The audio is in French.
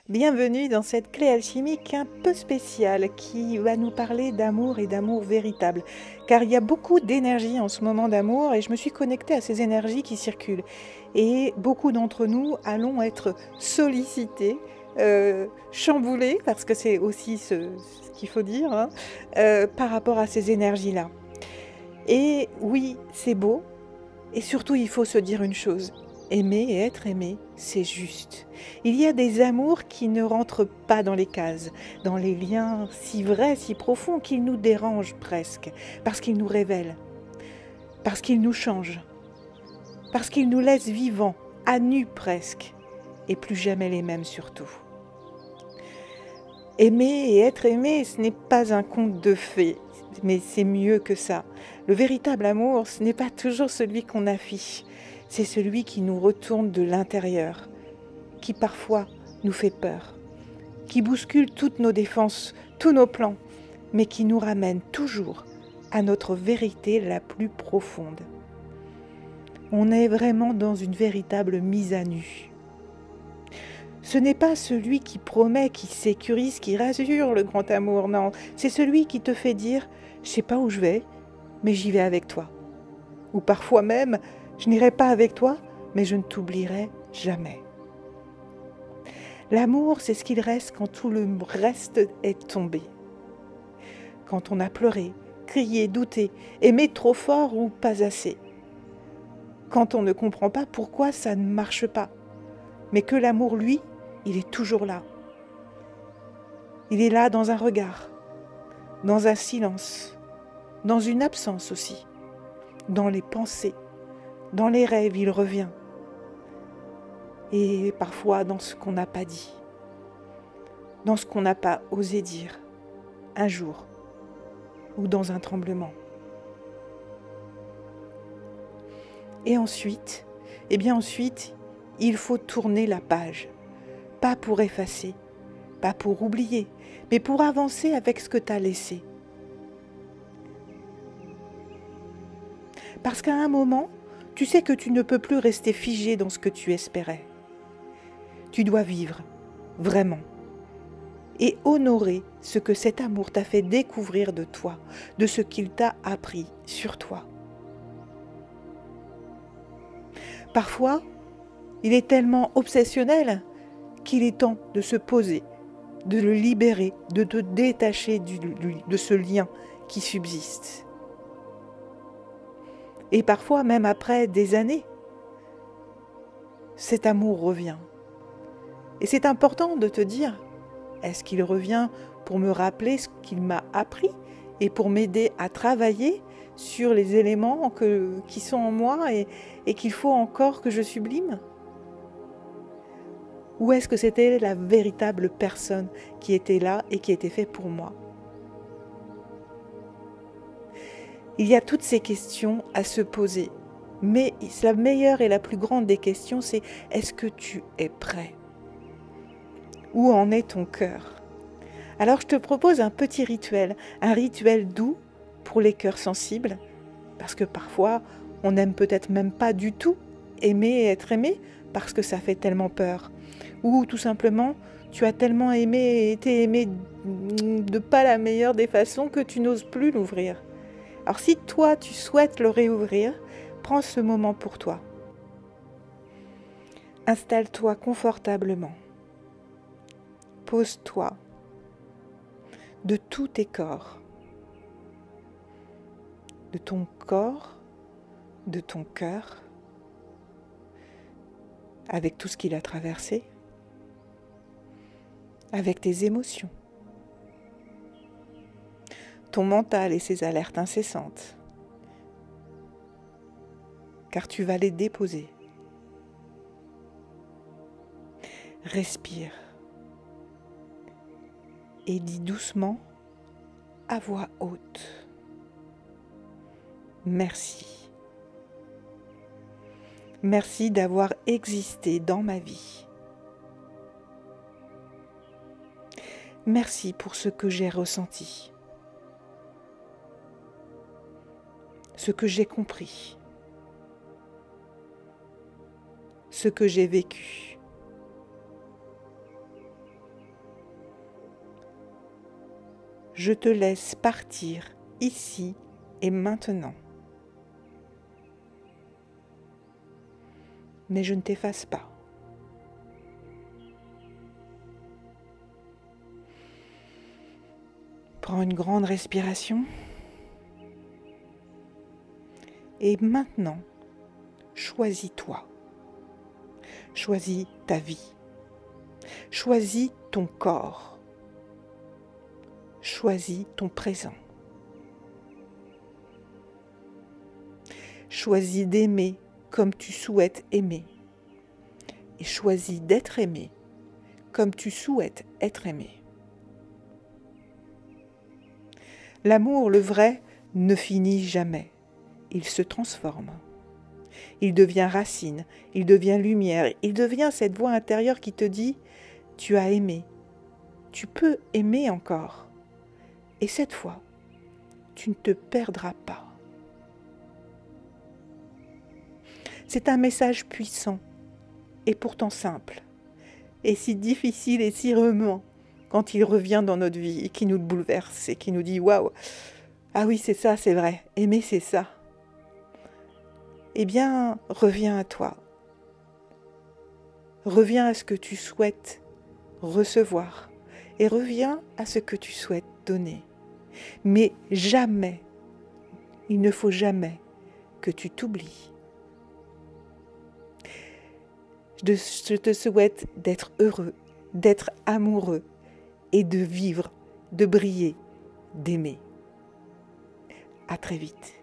Bienvenue dans cette clé alchimique un peu spéciale qui va nous parler d'amour et d'amour véritable. Car il y a beaucoup d'énergie en ce moment d'amour et je me suis connectée à ces énergies qui circulent. Et beaucoup d'entre nous allons être sollicités, chamboulés, parce que c'est aussi ce qu'il faut dire, hein, par rapport à ces énergies-là. Et oui, c'est beau. Et surtout, il faut se dire une chose. Aimer et être aimé, c'est juste. Il y a des amours qui ne rentrent pas dans les cases, dans les liens si vrais, si profonds, qu'ils nous dérangent presque, parce qu'ils nous révèlent, parce qu'ils nous changent, parce qu'ils nous laissent vivants, à nu presque, et plus jamais les mêmes surtout. Aimer et être aimé, ce n'est pas un conte de fées, mais c'est mieux que ça. Le véritable amour, ce n'est pas toujours celui qu'on affiche, c'est celui qui nous retourne de l'intérieur, qui parfois nous fait peur, qui bouscule toutes nos défenses, tous nos plans, mais qui nous ramène toujours à notre vérité la plus profonde. On est vraiment dans une véritable mise à nu. Ce n'est pas celui qui promet, qui sécurise, qui rassure le grand amour, non. C'est celui qui te fait dire « je sais pas où je vais, mais j'y vais avec toi ». Ou parfois même « je n'irai pas avec toi, mais je ne t'oublierai jamais ». L'amour, c'est ce qu'il reste quand tout le reste est tombé. Quand on a pleuré, crié, douté, aimé trop fort ou pas assez. Quand on ne comprend pas pourquoi ça ne marche pas. Mais que l'amour, lui, il est toujours là. Il est là dans un regard, dans un silence, dans une absence aussi, dans les pensées, dans les rêves, il revient. Et parfois dans ce qu'on n'a pas dit, dans ce qu'on n'a pas osé dire, un jour, ou dans un tremblement. Et ensuite, il faut tourner la page. Pas pour effacer, pas pour oublier, mais pour avancer avec ce que tu as laissé. Parce qu'à un moment, tu sais que tu ne peux plus rester figé dans ce que tu espérais. Tu dois vivre, vraiment, et honorer ce que cet amour t'a fait découvrir de toi, de ce qu'il t'a appris sur toi. Parfois, il est tellement obsessionnel qu'il est temps de se poser, de le libérer, de te détacher de ce lien qui subsiste. Et parfois, même après des années, cet amour revient. Et c'est important de te dire, est-ce qu'il revient pour me rappeler ce qu'il m'a appris et pour m'aider à travailler sur les éléments qui sont en moi et qu'il faut encore que je sublime ? Ou est-ce que c'était la véritable personne qui était là et qui était faite pour moi ? Il y a toutes ces questions à se poser. Mais la meilleure et la plus grande des questions, c'est est-ce que tu es prêt ? Où en est ton cœur ? Alors je te propose un petit rituel, un rituel doux pour les cœurs sensibles, parce que parfois on n'aime peut-être même pas du tout aimer et être aimé, parce que ça fait tellement peur. Ou tout simplement, tu as tellement aimé et été aimé de pas la meilleure des façons que tu n'oses plus l'ouvrir. Alors si toi tu souhaites le réouvrir, prends ce moment pour toi. Installe-toi confortablement. Pose-toi de tous tes corps, de ton corps, de ton cœur, avec tout ce qu'il a traversé, avec tes émotions, ton mental et ses alertes incessantes, car tu vas les déposer. Respire et dis doucement à voix haute. Merci. Merci d'avoir existé dans ma vie. Merci pour ce que j'ai ressenti, ce que j'ai compris, ce que j'ai vécu. Je te laisse partir ici et maintenant. Mais je ne t'efface pas. Prends une grande respiration. Et maintenant, choisis-toi. Choisis ta vie. Choisis ton corps. Choisis ton présent. Choisis d'aimer comme tu souhaites aimer. Et choisis d'être aimé comme tu souhaites être aimé. L'amour, le vrai, ne finit jamais. Il se transforme. Il devient racine, il devient lumière, il devient cette voix intérieure qui te dit « Tu as aimé, tu peux aimer encore. Et cette fois, tu ne te perdras pas. » C'est un message puissant et pourtant simple, et si difficile et si remuant quand il revient dans notre vie et qui nous bouleverse et qui nous dit « Waouh, ah oui, c'est ça, c'est vrai, aimer c'est ça. » Eh bien, reviens à toi. Reviens à ce que tu souhaites recevoir et reviens à ce que tu souhaites donner. Mais jamais, il ne faut jamais que tu t'oublies. Je te souhaite d'être heureux, d'être amoureux et de vivre, de briller, d'aimer. À très vite.